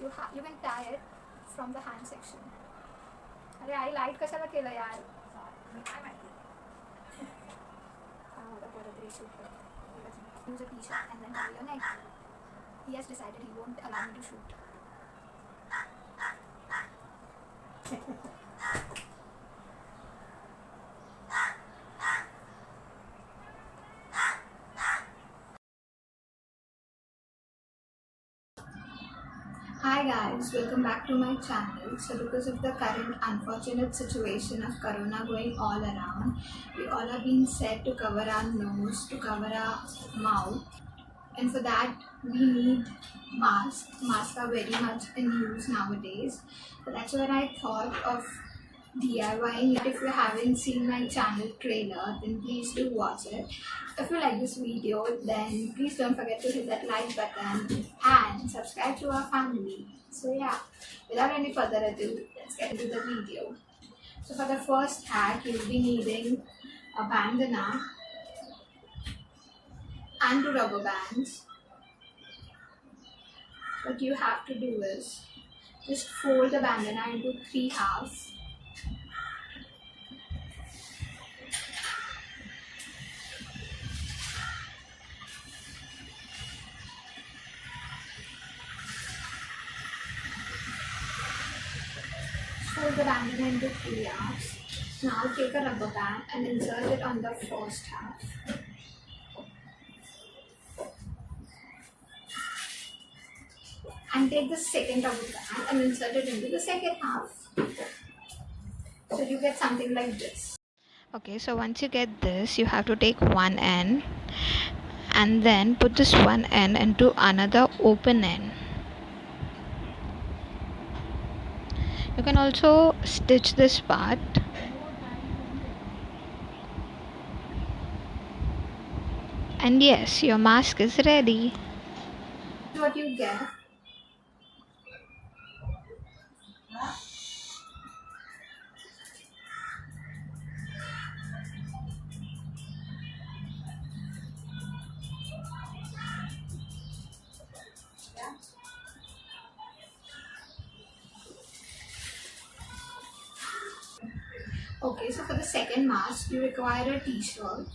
you can tie it from the hand section. अरे आई light कशाला केलं यार. Use a t-shirt and then cover your neck. He has decided he won't allow me to shoot. Hi guys, welcome back to my channel. So because of the current unfortunate situation of corona going all around, we all are being said to cover our nose, to cover our mouth, and for that we need masks. Masks are very much in use nowadays. So that's when I thought of DIYing. If you haven't seen my channel trailer, then please do watch it. If you like this video, then please don't forget to hit that like button and subscribe to our family. So yeah, without any further ado, let's get into the video. So for the first hack, you'll be needing a bandana and 2 rubber bands. What you have to do is just fold the bandana into 3 halves. Fold the bandana into 3 halves. Now take a rubber band and insert it on the first half. And take the second rubber band and insert it into the second half. So you get something like this. Okay, so once you get this, you have to take one end and then put this one end into another open end. You can also stitch this part. And yes, your mask is ready. What you get. Okay, so for the second mask, you require a t-shirt.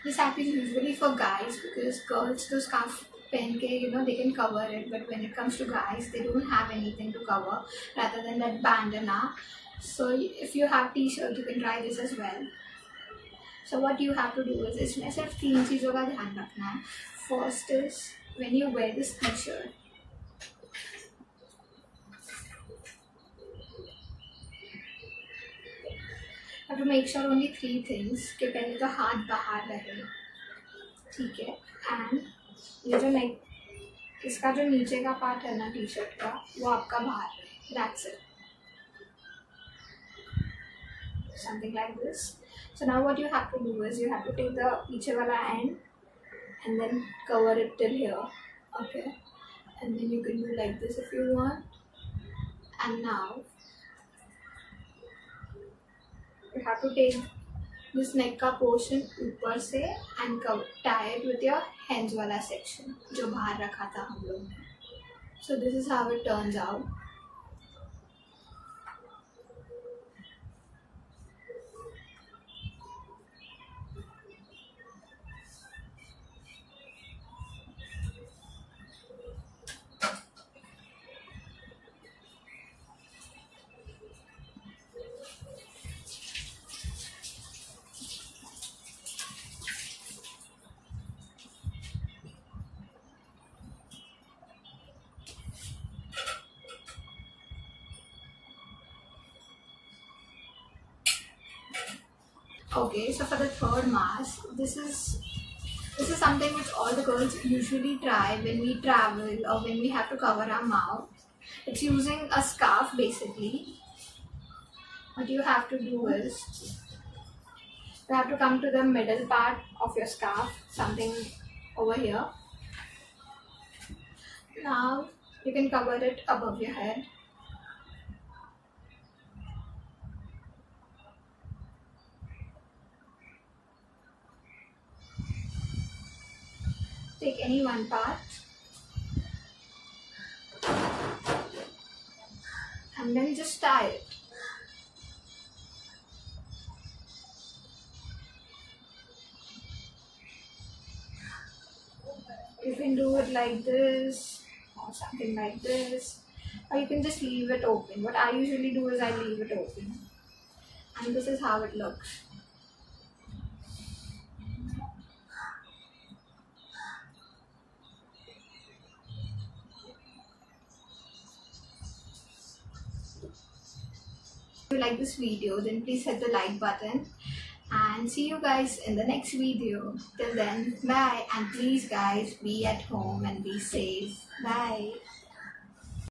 This happens usually for guys because girls to scarf pen ke, they can cover it, but when it comes to guys, they don't have anything to cover rather than that bandana. So if you have t-shirt, you can try this as well. So what you have to do is, इसमें सिर्फ 3 चीज़ों का ध्यान रखना है. First is when you wear this t-shirt, have to make sure only 3 things कि पहले तो हाथ बाहर रहे, ठीक है, एंड ये जो नेक इसका जो नीचे का पार्ट है ना टी शर्ट का वो आपका बाहर रहे. That's it. Something like this. So now what you have to do is you have to take the पीछे वाला end and then cover it till here, okay, and then you can do like this if you want. And now you have to take this neck का portion ऊपर से and tie it with your hands वाला section जो बाहर रखा था हम लोग ने. So this is how it turns out. Okay, so for the third mask, this is something which all the girls usually try when we travel or when we have to cover our mouth. It's using a scarf basically. What you have to do is you have to come to the middle part of your scarf, something over here. Now you can cover it above your head. Take any one part and then just tie it. You can do it like this or something like this, or you can just leave it open. What I usually do is I leave it open, and this is how it looks. If you like this video, then please hit the like button, and see you guys in the next video. Till then, bye, and please guys, be at home and be safe. Bye.